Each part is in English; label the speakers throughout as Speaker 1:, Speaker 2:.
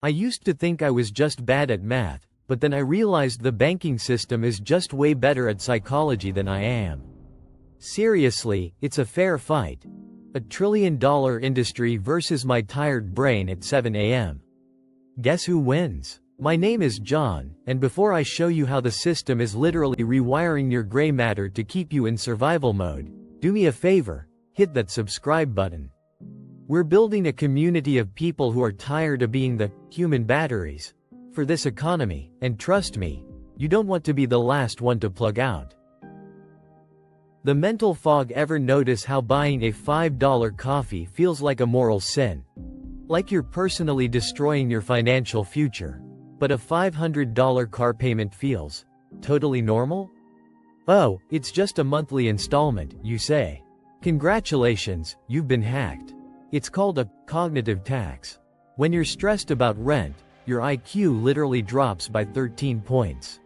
Speaker 1: I used to think I was just bad at math, but then I realized the banking system is just way better at psychology than I am. Seriously, it's a fair fight. $1 trillion industry versus my tired brain at 7 a.m. Guess who wins? My name is John, and before I show you how the system is literally rewiring your gray matter to keep you in survival mode, do me a favor, hit that subscribe button. We're building a community of people who are tired of being the human batteries for this economy, and trust me, you don't want to be the last one to plug out. The mental fog. Ever notice how buying a $5 coffee feels like a moral sin? Like you're personally destroying your financial future. But a $500 car payment feels totally normal? Oh, it's just a monthly installment, you say. Congratulations, you've been hacked. It's called a cognitive tax. When you're stressed about rent, your IQ literally drops by 13 points.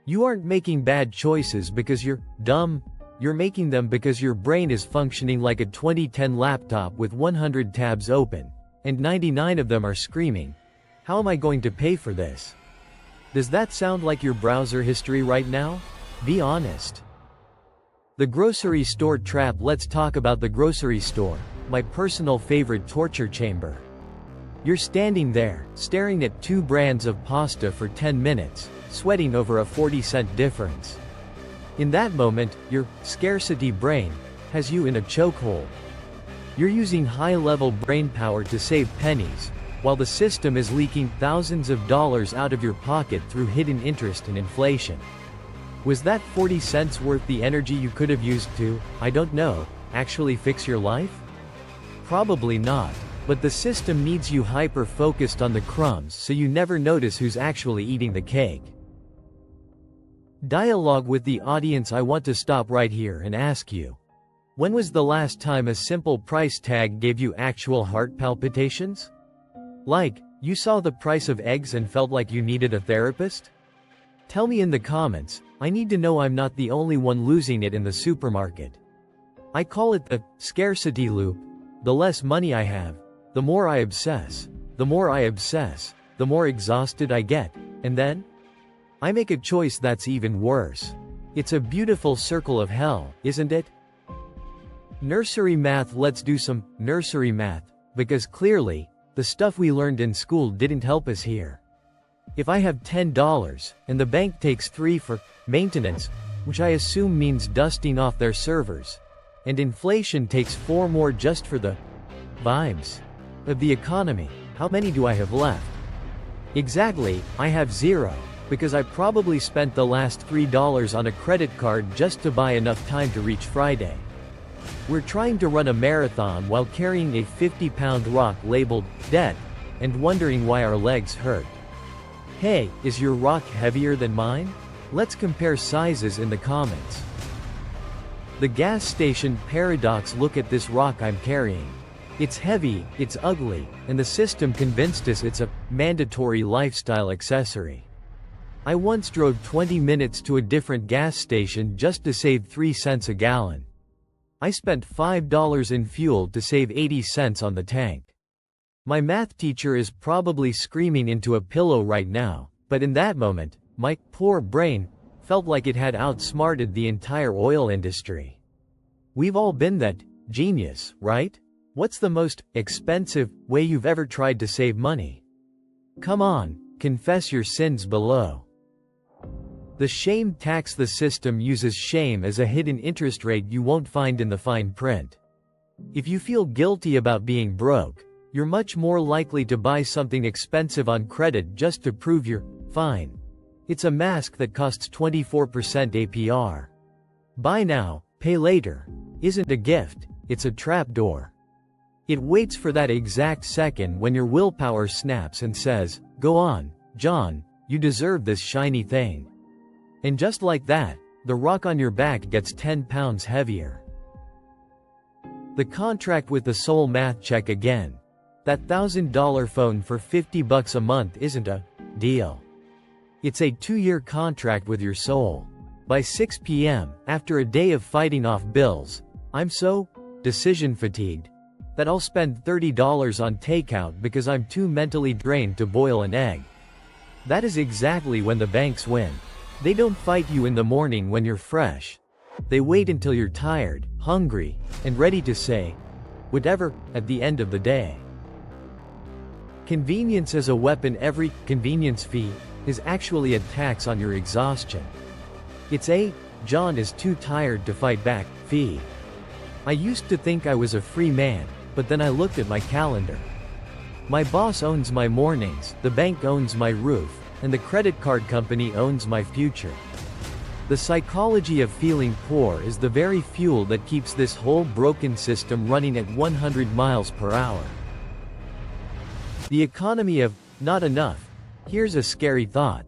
Speaker 1: You aren't making bad choices because you're dumb. You're making them because your brain is functioning like a 2010 laptop with 100 tabs open, and 99 of them are screaming, "How am I going to pay for this?" Does that sound like your browser history right now? Be honest. The grocery store trap. Let's talk about the grocery store, my personal favorite torture chamber. You're standing there, staring at 2 brands of pasta for 10 minutes, sweating over a 40-cent difference. In that moment, your scarcity brain has you in a chokehold. You're using high-level brain power to save pennies, while the system is leaking thousands of dollars out of your pocket through hidden interest and inflation. Was that 40 cents worth the energy you could have used to, I don't know, actually fix your life? Probably not, but the system needs you hyper-focused on the crumbs so you never notice who's actually eating the cake. Dialogue with the audience. I want to stop right here and ask you, when was the last time a simple price tag gave you actual heart palpitations? Like, you saw the price of eggs and felt like you needed a therapist? Tell me in the comments. I need to know I'm not the only one losing it in the supermarket. I call it the scarcity loop. The less money I have, the more I obsess. The more I obsess, the more exhausted I get, and then I make a choice that's even worse. It's a beautiful circle of hell, isn't it? Nursery math. Let's do some nursery math, because clearly, the stuff we learned in school didn't help us here. If I have $10, and the bank takes $3 for maintenance, which I assume means dusting off their servers, and inflation takes $4 more just for the vibes of the economy, how many do I have left? Exactly, I have 0. Because I probably spent the last $3 on a credit card just to buy enough time to reach Friday. We're trying to run a marathon while carrying a 50-pound rock labeled debt, and wondering why our legs hurt. Hey, is your rock heavier than mine? Let's compare sizes in the comments. The gas station paradox. Look at this rock I'm carrying. It's heavy, it's ugly, and the system convinced us it's a mandatory lifestyle accessory. I once drove 20 minutes to a different gas station just to save 3 cents a gallon. I spent $5 in fuel to save 80 cents on the tank. My math teacher is probably screaming into a pillow right now, but in that moment, my poor brain felt like it had outsmarted the entire oil industry. We've all been that genius, right? What's the most expensive way you've ever tried to save money? Come on, confess your sins below. The shame tax. The system uses shame as a hidden interest rate you won't find in the fine print. If you feel guilty about being broke, you're much more likely to buy something expensive on credit just to prove you're fine. It's a mask that costs 24% APR. Buy now, pay later isn't a gift, it's a trapdoor. It waits for that exact second when your willpower snaps and says, "Go on, John, you deserve this shiny thing." And just like that, the rock on your back gets 10 pounds heavier. The contract with the soul. Math check again. That $1,000 phone for $50 a month isn't a deal. It's a 2-year contract with your soul. By 6 p.m., after a day of fighting off bills, I'm so decision fatigued. that I'll spend $30 on takeout because I'm too mentally drained to boil an egg. That is exactly when the banks win. They don't fight you in the morning when you're fresh. They wait until you're tired, hungry, and ready to say whatever at the end of the day. Convenience as a weapon. Every convenience fee is actually a tax on your exhaustion. It's a "John is too tired to fight back" fee. I used to think I was a free man, but then I looked at my calendar. My boss owns my mornings, the bank owns my roof, and the credit card company owns my future. The psychology of feeling poor is the very fuel that keeps this whole broken system running at 100 miles per hour. The economy of not enough. Here's a scary thought.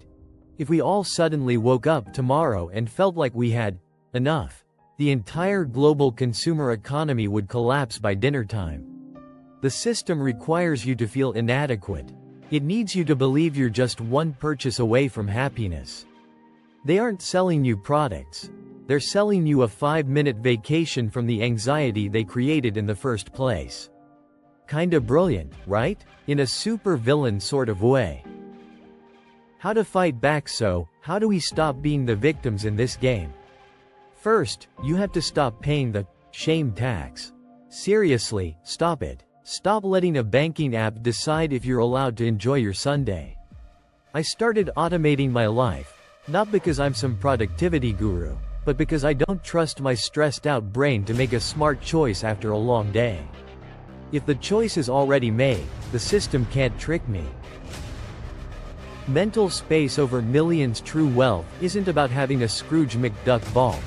Speaker 1: If we all suddenly woke up tomorrow and felt like we had enough, the entire global consumer economy would collapse by dinner time. The system requires you to feel inadequate. It needs you to believe you're just one purchase away from happiness. They aren't selling you products. They're selling you a 5-minute vacation from the anxiety they created in the first place. Kinda brilliant, right? In a super villain sort of way. How to fight back? So, how do we stop being the victims in this game? First, you have to stop paying the shame tax. Seriously, stop it. Stop letting a banking app decide if you're allowed to enjoy your Sunday. I started automating my life, not because I'm some productivity guru, but because I don't trust my stressed out brain to make a smart choice after a long day. If the choice is already made, the system can't trick me. Mental space over millions. True wealth isn't about having a Scrooge McDuck vault.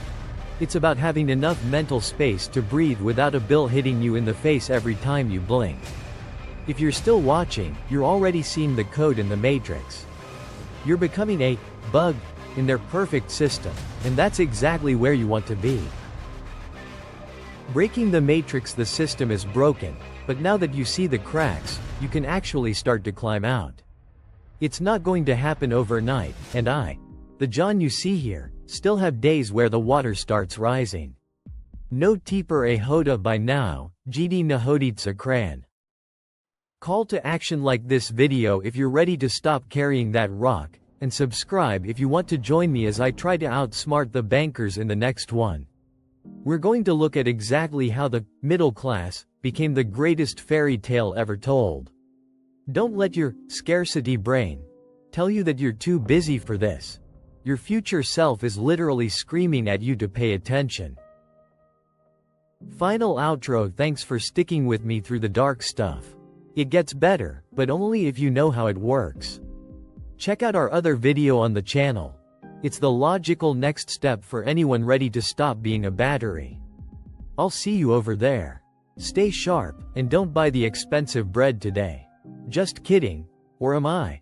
Speaker 1: It's about having enough mental space to breathe without a bill hitting you in the face every time you blink. If you're still watching, you're already seeing the code in the matrix. You're becoming a bug in their perfect system, and that's exactly where you want to be. Breaking the matrix. The system is broken, but now that you see the cracks, you can actually start to climb out. It's not going to happen overnight, and the John you see here, still have days where the water starts rising. No tipper a hoda by now, GD nahodit sa kran. Call to action: like this video if you're ready to stop carrying that rock, and subscribe if you want to join me as I try to outsmart the bankers in the next one. We're going to look at exactly how the middle class became the greatest fairy tale ever told. Don't let your scarcity brain tell you that you're too busy for this. Your future self is literally screaming at you to pay attention. Final outro. Thanks for sticking with me through the dark stuff. It gets better, but only if you know how it works. Check out our other video on the channel. It's the logical next step for anyone ready to stop being a battery. I'll see you over there. Stay sharp, and don't buy the expensive bread today. Just kidding. Or am I?